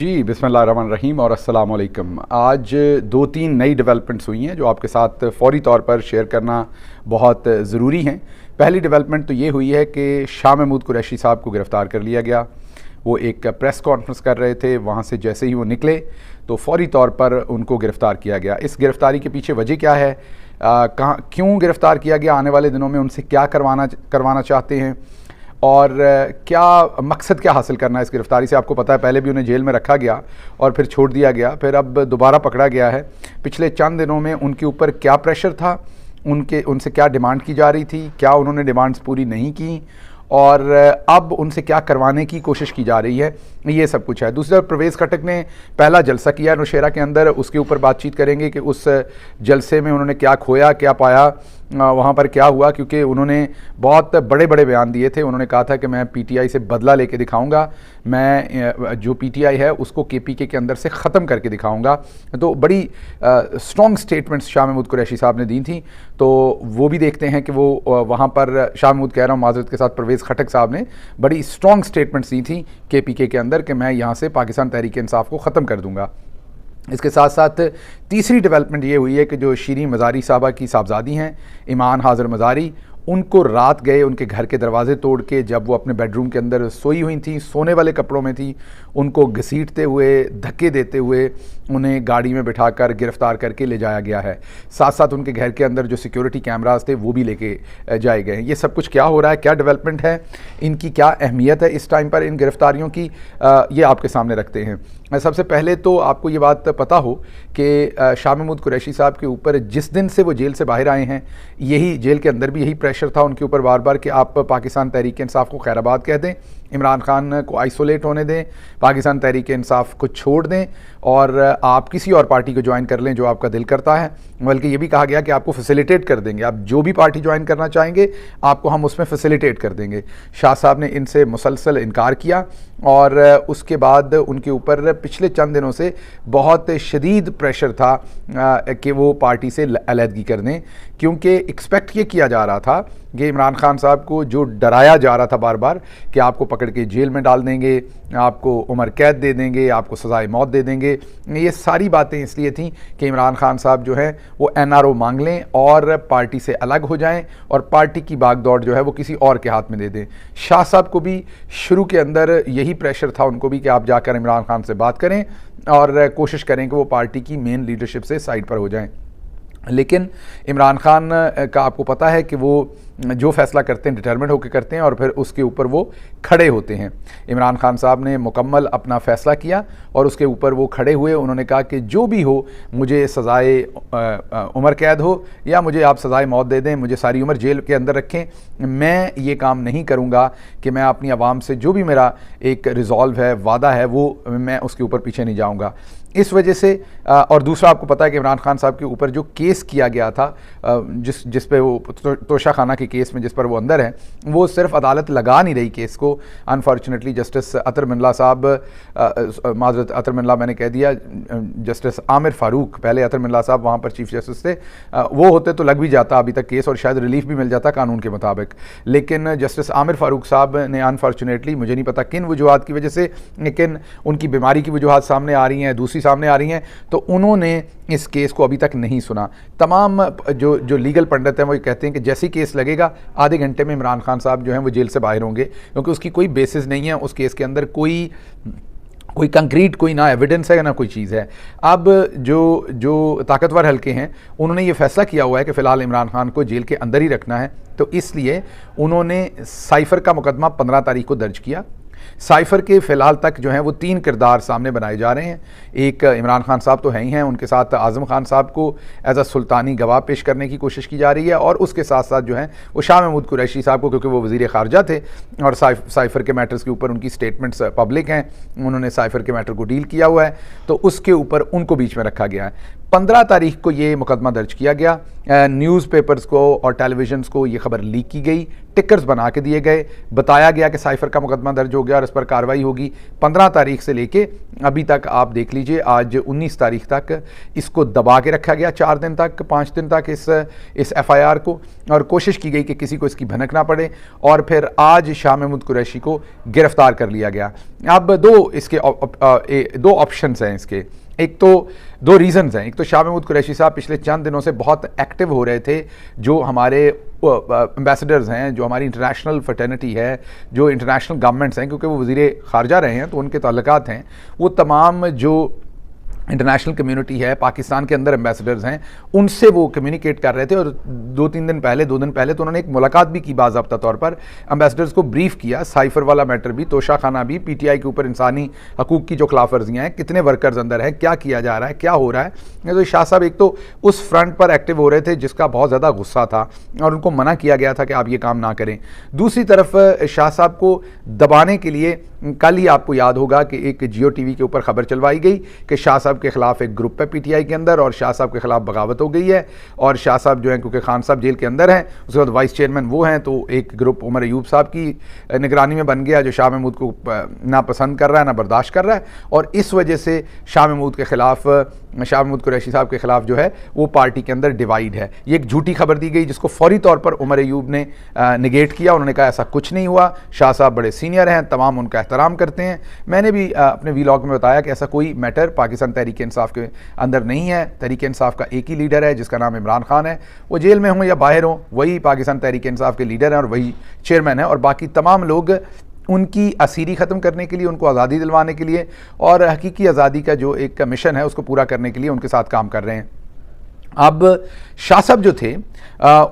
जी, बिस्मिल्लाहिर्रहमानिर्रहीम और अस्सलाम वालेकुम। आज दो तीन नई डेवलपमेंट्स हुई हैं जो आपके साथ फ़ौरी तौर पर शेयर करना बहुत ज़रूरी हैं। पहली डेवलपमेंट तो ये हुई है कि शाह महमूद कुरैशी साहब को गिरफ़्तार कर लिया गया। वो एक प्रेस कॉन्फ्रेंस कर रहे थे, वहाँ से जैसे ही वो निकले तो फ़ौरी तौर पर उनको गिरफ़्तार किया गया। इस गिरफ़्तारी के पीछे वजह क्या है, कहाँ क्यों गिरफ़्तार किया गया, आने वाले दिनों में उनसे क्या करवाना चाहते हैं और क्या मकसद क्या हासिल करना है इस गिरफ़्तारी से। आपको पता है पहले भी उन्हें जेल में रखा गया और फिर छोड़ दिया गया, फिर अब दोबारा पकड़ा गया है। पिछले चंद दिनों में उनके ऊपर क्या प्रेशर था, उनसे क्या डिमांड की जा रही थी, क्या उन्होंने डिमांड्स पूरी नहीं की और अब उनसे क्या करवाने की कोशिश की जा रही है, ये सब कुछ है। दूसरी तरफ परवेज़ खटक ने पहला जलसा किया नौशेरा के अंदर, उसके ऊपर बातचीत करेंगे कि उस जलसे में उन्होंने क्या खोया, क्या पाया, वहाँ पर क्या हुआ, क्योंकि उन्होंने बहुत बड़े बड़े बयान दिए थे। उन्होंने कहा था कि मैं पीटीआई से बदला लेके दिखाऊंगा, मैं जो पीटीआई है उसको केपीके के अंदर से ख़त्म करके दिखाऊंगा। तो बड़ी स्ट्रॉन्ग स्टेटमेंट्स शाह महमूद कुरैशी साहब ने दी थी, तो वो भी देखते हैं कि वो वहाँ पर शाह महमूद कह रहा हूँ माजरत के साथ, परवेज़ खटक साहब ने बड़ी स्ट्रॉन्ग स्टेटमेंट्स दी थी केपीके के अंदर कि मैं यहाँ से पाकिस्तान तहरीक इंसाफ को ख़त्म कर दूँगा। इसके साथ साथ तीसरी डेवलपमेंट ये हुई है कि जो शीरीन मज़ारी साहबा की साहबजादी हैं ईमान हाज़िर मज़ारी, उनको रात गए उनके घर के दरवाजे तोड़ के, जब वो अपने बेडरूम के अंदर सोई हुई थी, सोने वाले कपड़ों में थी, उनको घसीटते हुए, धक्के देते हुए उन्हें गाड़ी में बिठाकर गिरफ़्तार करके ले जाया गया है। साथ साथ उनके घर के अंदर जो सिक्योरिटी कैमरास थे वो भी लेके जाए गए हैं। ये सब कुछ क्या हो रहा है, क्या डेवलपमेंट है, इनकी क्या अहमियत है इस टाइम पर इन गिरफ़्तारियों की, ये आपके सामने रखते हैं। सबसे पहले तो आपको ये बात पता हो कि शाह महमूद कुरैशी साहब के ऊपर जिस दिन से वो जेल से बाहर आए हैं, यही जेल के अंदर भी यही प्रेशर था उनके ऊपर बार बार कि आप पाकिस्तान तहरीक इंसाफ को खैराबाद कह दें, इमरान खान को आइसोलेट होने दें, पाकिस्तान तहरीक इंसाफ को छोड़ दें और आप किसी और पार्टी को ज्वाइन कर लें जो आपका दिल करता है। बल्कि ये भी कहा गया कि आपको फैसिलिटेट कर देंगे, आप जो भी पार्टी ज्वाइन करना चाहेंगे आपको हम उसमें फैसिलिटेट कर देंगे। शाह साहब ने इनसे मुसलसल इनकार किया और उसके बाद उनके ऊपर पिछले चंद दिनों से बहुत शदीद प्रेशर था कि वो पार्टी से अलहदगी कर दें, क्योंकि एक्सपेक्ट ये किया जा रहा था कि इमरान खान साहब को जो डराया जा रहा था बार बार कि आपको पकड़ के जेल में डाल देंगे, आपको उम्र कैद दे देंगे, आपको सज़ाए मौत दे देंगे, ये सारी बातें इसलिए थीं कि इमरान खान साहब जो है वो एनआरओ मांग लें और पार्टी से अलग हो जाएं और पार्टी की बागदौड़ जो है वो किसी और के हाथ में दे दें। शाह साहब को भी शुरू के अंदर यही प्रेशर था उनको भी कि आप जाकर इमरान खान से बात करें और कोशिश करें कि वो पार्टी की मेन लीडरशिप से साइड पर हो जाएं। लेकिन इमरान खान का आपको पता है कि वो जो फैसला करते हैं डिटरमिनेड होकर करते हैं और फिर उसके ऊपर वो खड़े होते हैं। इमरान खान साहब ने मुकम्मल अपना फ़ैसला किया और उसके ऊपर वो खड़े हुए। उन्होंने कहा कि जो भी हो, मुझे सज़ाए उम्र कैद हो या मुझे आप सज़ाए मौत दे दें, मुझे सारी उम्र जेल के अंदर रखें, मैं ये काम नहीं करूँगा कि मैं अपनी आवाम से जो भी मेरा एक रिज़ॉल्व है, वादा है, वो मैं उसके ऊपर पीछे नहीं जाऊँगा। इस वजह से और दूसरा आपको पता है कि इमरान खान साहब के ऊपर जो केस किया गया था, जिस पे वो तोशा खाना के केस में जिस पर वो अंदर है, वो सिर्फ अदालत लगा नहीं रही केस को। अनफॉर्चुनेटली जस्टिस अतर मिल्ला साहब, माजरत अतर मिल्ला मैंने कह दिया, जस्टिस आमिर फ़ारूक, पहले अतर मिल्ला साहब वहाँ पर चीफ जस्टिस थे, वो होते तो लग भी जाता अभी तक केस और शायद रिलीफ भी मिल जाता कानून के मुताबिक। लेकिन जस्टिस आमिर फ़ारूक साहब ने अनफॉर्चुनेटली, मुझे नहीं पता किन वजूहात की वजह से, लेकिन उनकी बीमारी की वजूहात सामने आ रही हैं, दूसरी सामने आ रही हैं, तो उन्होंने इस केस को अभी तक नहीं सुना। तमाम जो लीगल पंडित हैं वो कहते हैं कि जैसे ही केस लगेगा आधे घंटे में इमरान खान साहब जो हैं वो जेल से बाहर होंगे, क्योंकि उसकी कोई बेसिस नहीं है, उस केस के अंदर कोई कंक्रीट, कोई ना एविडेंस है ना कोई चीज़ है। अब जो ताकतवर हल्के हैं उन्होंने ये फैसला किया हुआ है कि फ़िलहाल इमरान खान को जेल के अंदर ही रखना है, तो इसलिए उन्होंने साइफ़र का मुकदमा 15 तारीख को दर्ज किया। साइफ़र के फ़िलहाल तक जो हैं वो 3 किरदार सामने बनाए जा रहे हैं। एक इमरान खान साहब तो हैं ही हैं, उनके साथ आज़म खान साहब को एज अ सुल्तानी गवाह पेश करने की कोशिश की जा रही है और उसके साथ साथ जो हैं वो शाह महमूद कुरैशी साहब को, क्योंकि वो वज़ीर ख़ारजा थे और साइफ़र के मैटर्स के ऊपर उनकी स्टेटमेंट्स पब्लिक हैं, उन्होंने साइफ़र के मैटर को डील किया हुआ है, तो उसके ऊपर उनको बीच में रखा गया है। 15 तारीख को ये मुकदमा दर्ज किया गया। न्यूज़पेपर्स को और टेलीविजन्स को ये खबर लीक की गई, टिकर्स बना के दिए गए, बताया गया कि साइफर का मुकदमा दर्ज हो गया और इस पर कार्रवाई होगी। 15 तारीख से लेके अभी तक आप देख लीजिए, आज 19 तारीख तक इसको दबा के रखा गया, 4 दिन तक 5 दिन तक इस FIR को, और कोशिश की गई कि किसी को इसकी भनक ना पड़े, और फिर आज शाह महमूद कुरैशी को गिरफ्तार कर लिया गया। अब दो ऑप्शंस हैं इसके, एक तो 2 रीज़न्स हैं। एक तो शाह महमूद कुरैशी साहब पिछले चंद दिनों से बहुत एक्टिव हो रहे थे, जो हमारे एम्बेसडर्स हैं, जो हमारी इंटरनेशनल फ्रेटर्निटी है, जो इंटरनेशनल गवर्नमेंट्स हैं, क्योंकि वो वज़ीर ख़ारजा रहे हैं तो उनके ताल्लुकात हैं, वो तमाम जो इंटरनेशनल कम्युनिटी है, पाकिस्तान के अंदर एम्बेसडर्स हैं, उनसे वो कम्युनिकेट कर रहे थे। और 2 दिन पहले तो उन्होंने एक मुलाकात भी की बाज़ाब्ता तौर पर, एम्बेसडर्स को ब्रीफ किया, साइफर वाला मैटर भी, तोशा खाना भी, PTI के ऊपर इंसानी हकूक़ की जो खिलाफ वर्जियाँ हैं, कितने वर्कर्स अंदर हैं, क्या किया जा रहा है, क्या हो रहा है। तो शाह साहब एक तो उस फ्रंट पर एक्टिव हो रहे थे जिसका बहुत ज़्यादा गुस्सा था और उनको मना किया गया था कि आप ये काम ना करें। दूसरी तरफ शाह साहब को दबाने के लिए कल ही आपको याद होगा कि एक जियो TV के ऊपर खबर चलवाई गई कि शाह साहब के खिलाफ एक ग्रुप है PTI के अंदर और शाह साहब के खिलाफ बगावत हो गई है, और शाह साहब जो हैं, क्योंकि खान साहब जेल के अंदर हैं, उसके बाद वाइस चेयरमैन वो हैं, तो एक ग्रुप उमर अयूब साहब की निगरानी में बन गया जो शाह महमूद को ना पसंद कर रहा है, ना बर्दाश्त कर रहा है, और इस वजह से शाह महमूद के खिलाफ, शाह महमूद कुरैशी साहब के खिलाफ जो है वो पार्टी के अंदर डिवाइड है। ये एक झूठी खबर दी गई जिसको फौरी तौर पर उमर अयूब ने निगेट किया। उन्होंने कहा ऐसा कुछ नहीं हुआ, शाह साहब बड़े सीनियर हैं, तमाम उनका एहतराम करते हैं। मैंने भी अपने वीलॉग में बताया कि ऐसा कोई मैटर पाकिस्तान तहरीक इंसाफ के अंदर नहीं है। तहरीक इंसाफ का एक ही लीडर है जिसका नाम इमरान खान है, वो जेल में हों या बाहर हों, वही पाकिस्तान तहरीक इंसाफ के लीडर हैं और वही चेयरमैन है, और बाकी तमाम लोग उनकी असीरी ख़त्म करने के लिए, उनको आज़ादी दिलवाने के लिए और हकीकी आज़ादी का जो एक मिशन है उसको पूरा करने के लिए उनके साथ काम कर रहे हैं। अब शाह साहब जो थे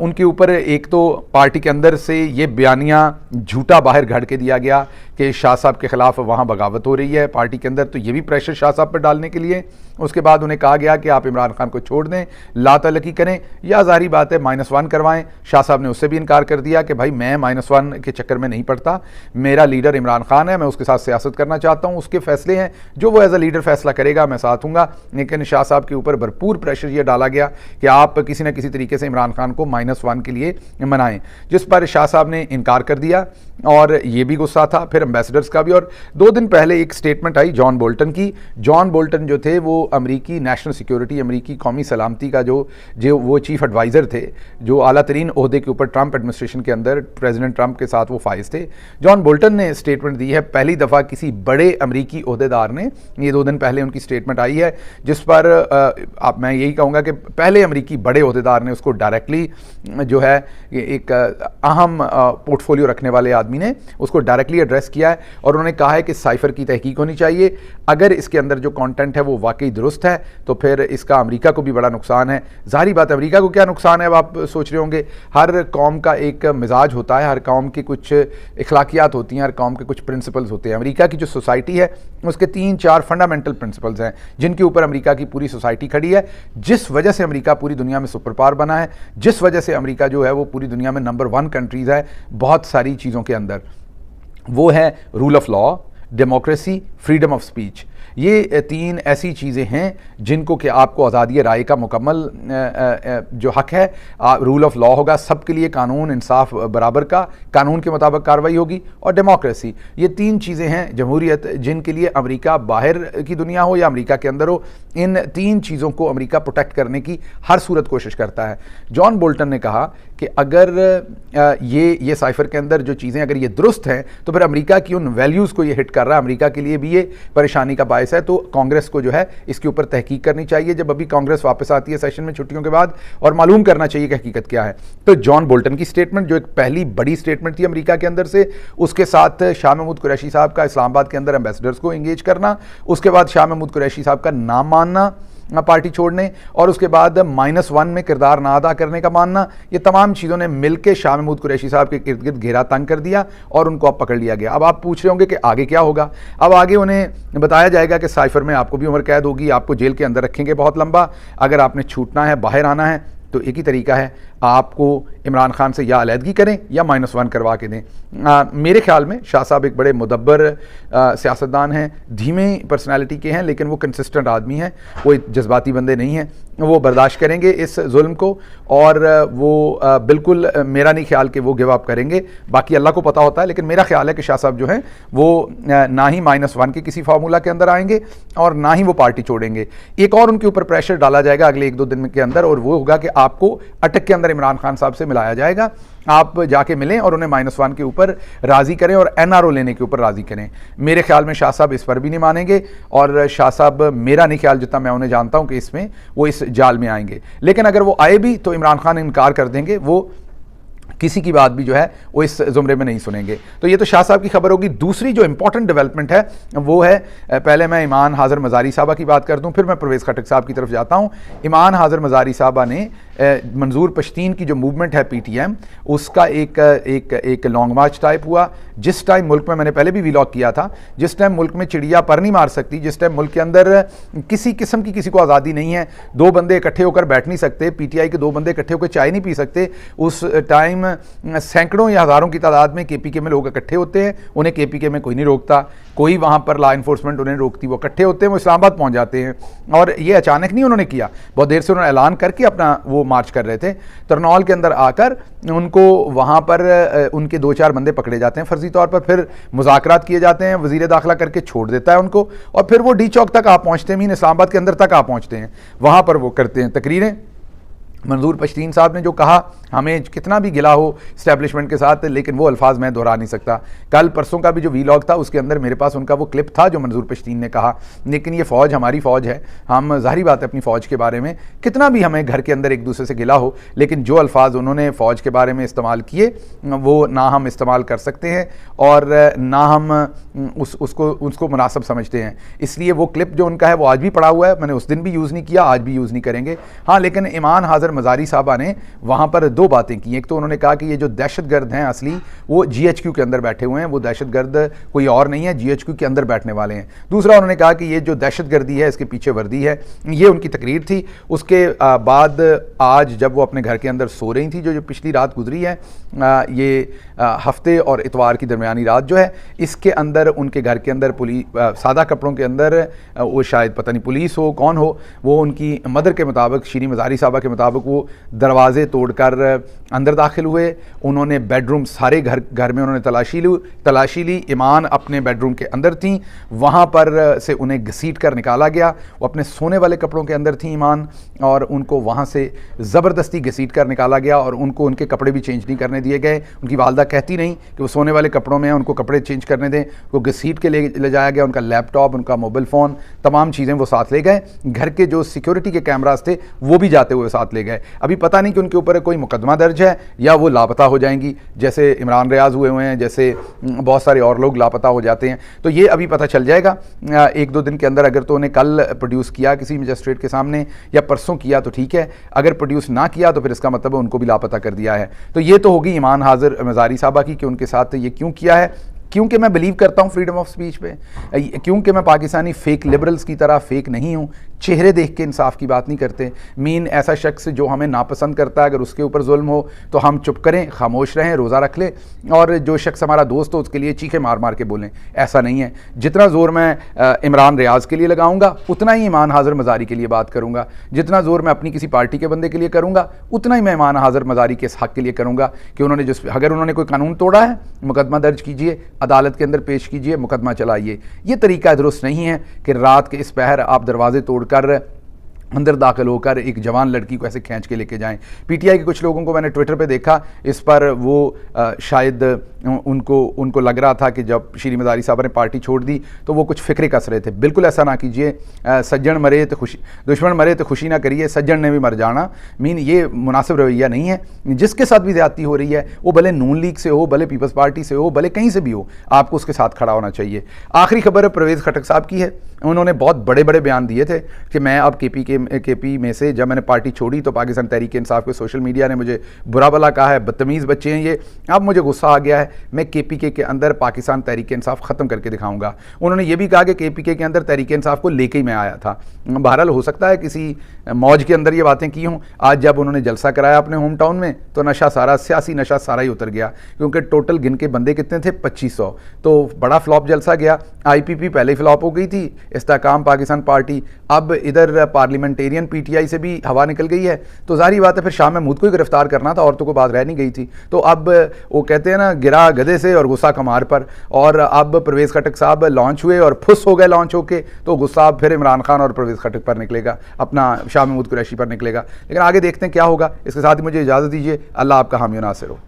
उनके ऊपर एक तो पार्टी के अंदर से ये बयानिया झूठा बाहर घड़ के दिया गया कि शाह साहब के ख़िलाफ़ वहाँ बगावत हो रही है पार्टी के अंदर, तो ये भी प्रेशर शाह साहब पर डालने के लिए उसके बाद उन्हें कहा गया कि आप इमरान खान को छोड़ दें, ला तलकी करें या ज़ाहिर बात है -1 करवाएं। शाह साहब ने उससे भी इनकार कर दिया कि भाई मैं -1 के चक्कर में नहीं पड़ता, मेरा लीडर इमरान खान है, मैं उसके साथ सियासत करना चाहता हूँ, उसके फैसले हैं, जो वो एज अ लीडर फैसला करेगा मैं साथ हूँगा। लेकिन शाह साहब के ऊपर भरपूर प्रेशर ये डाला गया कि आप किसी न किसी तरीके से इमरान खान को -1 के लिए मनाएं, जिस पर शाह साहब ने इनकार कर दिया और ये भी गुस्सा था फिर एम्बेसडर्स का भी। और 2 दिन पहले एक स्टेटमेंट आई जॉन बोल्टन की। जॉन बोल्टन जो थे वो अमरीकी नेशनल सिक्योरिटी, अमरीकी कौमी सलामती का जो वो चीफ एडवाइज़र थे, जो आला तरीन ओहदे के ऊपर ट्रंप एडमिनिस्ट्रेशन के अंदर प्रेसिडेंट ट्रंप के साथ वो फाइज थे। जॉन बोल्टन ने स्टेटमेंट दी है, पहली दफ़ा किसी बड़े अमरीकी ओहदेदार ने, ये 2 दिन पहले उनकी स्टेटमेंट आई है जिस पर आप मैं यही कहूँगा कि पहले अमरीकी बड़े ओहदेदार ने उसको डायरेक्टली जो है एक अहम पोर्टफोलियो रखने वाले आदमी ने उसको डायरेक्टली एड्रेस किया है और उन्होंने कहा है कि साइफर की तहकीक होनी चाहिए। अगर इसके अंदर जो कंटेंट है वो वाकई दुरुस्त है तो फिर इसका अमेरिका को भी बड़ा नुकसान है। जाहिर बात है अमेरिका को क्या नुकसान है, अब आप सोच रहे होंगे हर कौम का एक मिजाज होता है, हर कौम की कुछ इखलाकियात होती हैं, हर कौम के कुछ प्रिंसिपल्स होते हैं। अमेरिका की जो सोसाइटी है उसके 3-4 फंडामेंटल प्रिंसिपल्स हैं जिनके ऊपर अमेरिका की पूरी सोसाइटी खड़ी है, जिस वजह से अमेरिका पूरी दुनिया में सुपर पावर बना है, जिस वजह से अमेरिका जो है वो पूरी दुनिया में नंबर 1 कंट्रीज़ है बहुत सारी चीज़ों के अंदर। वो है rule of law, democracy, freedom of speech. ये 3 ऐसी चीज़ें हैं जिनको कि आपको आज़ादी राय का मुकम्मल जो हक है, रूल ऑफ लॉ होगा सबके लिए, कानून इंसाफ बराबर का, कानून के मुताबिक कार्रवाई होगी, और डेमोक्रेसी। ये 3 चीज़ें हैं जमहूरियत जिनके लिए अमेरिका बाहर की दुनिया हो या अमेरिका के अंदर हो, इन 3 चीज़ों को अमेरिका प्रोटेक्ट करने की हर सूरत कोशिश करता है। जॉन बोल्टन ने कहा कि अगर ये साइफर के अंदर जो चीज़ें अगर ये दुरुस्त हैं तो फिर अमेरिका की उन वैल्यूज़ को ये हिट कर रहा है, अमेरिका के लिए भी ये परेशानी का बायस है, तो कांग्रेस को जो है इसके ऊपर तहकीक करनी चाहिए जब अभी कांग्रेस वापस आती है सेशन में छुट्टियों के बाद, और मालूम करना चाहिए कि हकीकत क्या है। तो जॉन बोल्टन की स्टेटमेंट जो एक पहली बड़ी स्टेटमेंट थी अमेरिका के अंदर से, उसके साथ शाह महमूद कुरैशी साहब का इस्लामाबाद के अंदर एम्बेसडर्स को एंगेज करना, उसके बाद शाह महमूद कुरैशी साहब का नाम मानना पार्टी छोड़ने, और उसके बाद -1 में किरदार ना अदा करने का मानना, ये तमाम चीज़ों ने मिलकर शाह महमूद कुरैशी साहब के इर्द गिर्द घेरा तंग कर दिया और उनको अब पकड़ लिया गया। अब आप पूछ रहे होंगे कि आगे क्या होगा। अब आगे उन्हें बताया जाएगा कि साइफर में आपको भी उम्र कैद होगी, आपको जेल के अंदर रखेंगे बहुत लंबा, अगर आपने छूटना है, बाहर आना है तो एक ही तरीका है, आपको इमरान खान से या अलहदगी करें या -1 करवा के दें। मेरे ख्याल में शाह साहब एक बड़े मुदब्बर सियासतदान हैं, धीमे पर्सनालिटी के हैं, लेकिन वो कंसिस्टेंट आदमी हैं, कोई जज्बाती बंदे नहीं हैं। वो बर्दाश्त करेंगे इस जुल्म को और वो बिल्कुल मेरा नहीं ख्याल कि वो गिव अप करेंगे। बाकी अल्लाह को पता होता है, लेकिन मेरा ख्याल है कि शाह साहब जो हैं वो ना ही -1 के किसी फार्मूला के अंदर आएंगे और ना ही वो पार्टी छोड़ेंगे। एक और उनके ऊपर प्रेशर डाला जाएगा अगले 1-2 दिन के अंदर, और वो होगा कि आपको अटक के अंदर इमरान खान साहब से मिलाया जाएगा। आप जाके मिलें और उन्हें -1 के ऊपर राज़ी करें और NRO लेने के ऊपर राज़ी करें। मेरे ख्याल में शाह साहब इस पर भी नहीं मानेंगे और शाह साहब, मेरा नहीं ख्याल जितना मैं उन्हें जानता हूं कि इसमें वो इस जाल में आएंगे। लेकिन अगर वो आए भी तो इमरान खान इनकार कर देंगे, वो किसी की बात भी जो है वो इस ज़ुमरे में नहीं सुनेंगे। तो ये तो शाह साहब की खबर होगी। दूसरी जो इंपॉर्टेंट डेवलपमेंट है वो है, पहले मैं ईमान हाज़र मज़ारी साहबा की बात कर दूं, फिर मैं परवेज़ खटक साहब की तरफ जाता हूं। ईमान हाज़र मज़ारी साहबा ने मंजूर पश्तीन की जो मूवमेंट है PTM, उसका एक लॉन्ग मार्च टाइप हुआ। जिस टाइम मुल्क में, मैंने पहले भी व्लॉग किया था, जिस टाइम मुल्क में चिड़िया पर नहीं मार सकती, जिस टाइम मुल्क के अंदर किसी किस्म की किसी को आज़ादी नहीं है, 2 बंदे इकट्ठे होकर बैठ नहीं सकते, PTI के 2 बंदे इकट्ठे होकर चाय नहीं पी सकते, उस टाइम सैकड़ों या हज़ारों की तादाद में KPK में लोग इकट्ठे होते हैं, उन्हें KPK में कोई नहीं रोकता, कोई वहाँ पर लॉ इन्फोर्समेंट उन्हें रोकती, वो इकट्ठे होते हैं, वो इस्लामाबाद पहुँच जाते हैं। और ये अचानक नहीं उन्होंने किया, बहुत देर से उन्होंने ऐलान करके अपना वो मार्च कर रहे थे। तरनौल के अंदर आकर उनको वहाँ पर उनके 2-4 बंदे पकड़े जाते हैं फर्जी तौर पर, फिर मुज़ाकरात किए जाते हैं, वज़ीर दाखिला करके छोड़ देता है उनको, और फिर वो D चौक तक आ पहुँचते हैं, मीन इस्लामाबाद के अंदर तक आ पहुँचते हैं, वहाँ पर वो करते हैं तकरीरें। मंजूर पश्तीन साहब ने जो कहा, हमें कितना भी गिला हो इस्टेब्लिशमेंट के साथ, लेकिन वो अल्फाज मैं दोहरा नहीं सकता। कल परसों का भी जो व्लॉग था उसके अंदर मेरे पास उनका वो क्लिप था जो मंजूर पश्तीन ने कहा। लेकिन ये फ़ौज हमारी फ़ौज है, हम ज़ाहिर बात है अपनी फ़ौज के बारे में कितना भी हमें घर के अंदर एक दूसरे से गिला हो, लेकिन जो अल्फाज उन्होंने फ़ौज के बारे में इस्तेमाल किए वो ना हम इस्तेमाल कर सकते हैं और ना हम उसको मुनासिब समझते हैं। इसलिए वो क्लिप जो उनका है वो आज भी पड़ा हुआ है, मैंने उस दिन भी यूज़ नहीं किया, आज भी यूज़ नहीं करेंगे। हाँ, लेकिन ईमान हाज़र मज़ारी साहबा ने वहाँ पर 2 बातें की। एक तो उन्होंने कहा कि ये जो दहशतगर्द हैं असली वो GHQ के अंदर बैठे हुए हैं, वो दहशतगर्द कोई और नहीं है, GHQ के अंदर बैठने वाले हैं। दूसरा उन्होंने कहा कि ये जो दहशतगर्दी है इसके पीछे वर्दी है। ये उनकी तकरीर थी। उसके बाद आज जब वो अपने घर के अंदर सो रही थी, जो पिछली रात गुजरी है, ये हफ्ते और इतवार की दरमियानी रात जो है, इसके अंदर उनके घर के अंदर सादा कपड़ों के अंदर, वो शायद पता नहीं पुलिस हो कौन हो, वो उनकी मदर के मुताबिक, शीरी मज़ारी साहबा के मुताबिक, वो दरवाजे तोड़कर अंदर दाखिल हुए। उन्होंने बेडरूम, सारे घर में उन्होंने तलाशी ली। ईमान अपने बेडरूम के अंदर थी, वहाँ पर से उन्हें घसीट कर निकाला गया। वो अपने सोने वाले कपड़ों के अंदर थी ईमान, और उनको वहाँ से ज़बरदस्ती घसीट कर निकाला गया और उनको उनके कपड़े भी चेंज नहीं करने दिए गए। उनकी वालदा कहती नहीं कि वो सोने वाले कपड़ों में हैं, उनको कपड़े चेंज करने दें। वो घसीट के ले जाया गया। उनका लैपटॉप, उनका मोबाइल फ़ोन, तमाम चीज़ें वो साथ ले गए। घर के जो सिक्योरिटी के कैमरास थे वो भी जाते हुए साथ ले गए। अभी पता नहीं कि उनके ऊपर कोई मुकदमा दर्ज है या वो लापता हो जाएंगी, जैसे इमरान रियाज हुए हैं, जैसे बहुत सारे और लोग लापता हो जाते हैं। तो ये अभी पता चल जाएगा 1-2 दिन के अंदर। अगर तो उन्हें कल प्रोड्यूस किया किसी मजिस्ट्रेट के सामने या परसों किया तो ठीक है, अगर प्रोड्यूस ना किया तो फिर इसका मतलब है उनको भी लापता कर दिया है। तो ये तो होगी ईमान हाज़र मज़ारी साहबा की कि उनके साथ ये क्यों किया है। क्योंकि मैं बिलीव करता हूँ फ्रीडम ऑफ स्पीच पे, क्योंकि मैं पाकिस्तानी फेक लिबरल्स की तरह फेक नहीं हूँ। चेहरे देख के इंसाफ की बात नहीं करते। मीन ऐसा शख्स जो हमें नापसंद करता है, अगर उसके ऊपर जुल्म हो तो हम चुप करें, खामोश रहें, रोज़ा रख लें, और जो शख्स हमारा दोस्त हो उसके लिए चीखे मार मार के बोलें। ऐसा नहीं है। जितना ज़ोर मैं इमरान रियाज के लिए लगाऊंगा उतना ही ईमान हाज़र मज़ारी के लिए बात करूँगा। जितना ज़ोर मैं अपनी किसी पार्टी के बंदे के लिए करूँगा उतना ही मैं ईमान हाज़र मज़ारी के इस हक़ के लिए करूँगा कि उन्होंने अगर उन्होंने कोई कानून तोड़ा है, मुकदमा दर्ज कीजिए, अदालत के अंदर पेश कीजिए, मुकदमा चलाइए। ये तरीका दुरुस्त नहीं है कि रात के इस पहर आप दरवाजे तोड़कर अंदर दाखिल होकर एक जवान लड़की को ऐसे खींच के लेके जाएं। PTI के कुछ लोगों को मैंने ट्विटर पे देखा, इस पर वो शायद उनको लग रहा था कि जब शीरी मज़ारी साहब ने पार्टी छोड़ दी तो वो कुछ फ़िक्रे कस रहे थे। बिल्कुल ऐसा ना कीजिए। सज्जन मरे तो खुशी, दुश्मन मरे तो खुशी ना करिए, सज्जन ने भी मर जाना। मीन ये मुनासिब रवैया नहीं है। जिसके साथ भी ज़्यादती हो रही है, वो भले नून लीग से हो, भले पीपल्स पार्टी से हो, भले कहीं से भी हो, आपको उसके साथ खड़ा होना चाहिए। आखिरी खबर परवेज़ खटक साहब की है। उन्होंने बहुत बड़े बड़े बयान दिए थे कि मैं अब KPK के पी में से जब मैंने पार्टी छोड़ी तो पाकिस्तान तहरीक इंसाफ के सोशल मीडिया ने मुझे बुरा भला कहा है, बदतमीज़ बच्चे हैं ये। अब मुझे गुस्सा आ गया है, मैं KPK के अंदर पाकिस्तान तहरीक इंसाफ ख़त्म करके दिखाऊंगा। उन्होंने ये भी कहा कि KPK के अंदर तहरीक इंसाफ को लेके ही मैं आया था। बहरहाल हो सकता है किसी मौज के अंदर ये बातें की हों। आज जब उन्होंने जलसा कराया अपने होम टाउन में तो नशा सारा, सियासी नशा सारा ही उतर गया, क्योंकि टोटल गिन के बंदे कितने थे, 2500। तो बड़ा फ्लॉप जलसा गया। IPP पहले फ्लॉप हो गई थी, इस्तेहकाम पाकिस्तान पार्टी, अब इधर पार्लियामेंटेरियन PTI से भी हवा निकल गई है। तो जाहिर बात है फिर शाह महमूद को ही गिरफ्तार करना था, और तो कोई बात रह नहीं गई थी। तो अब वो कहते हैं ना, गिरा गधे से और गुस्सा कमार पर। और अब परवेज़ खटक साहब लॉन्च हुए और फुस हो गए लॉन्च होके, तो गुस्सा फिर इमरान खान और परवेज़ खटक पर निकलेगा, अपना शाह महमूद कुरैशी पर निकलेगा। लेकिन आगे देखते हैं क्या होगा। इसके साथ ही मुझे इजाज़त दीजिए। अल्लाह आपका हामी नासिर हो।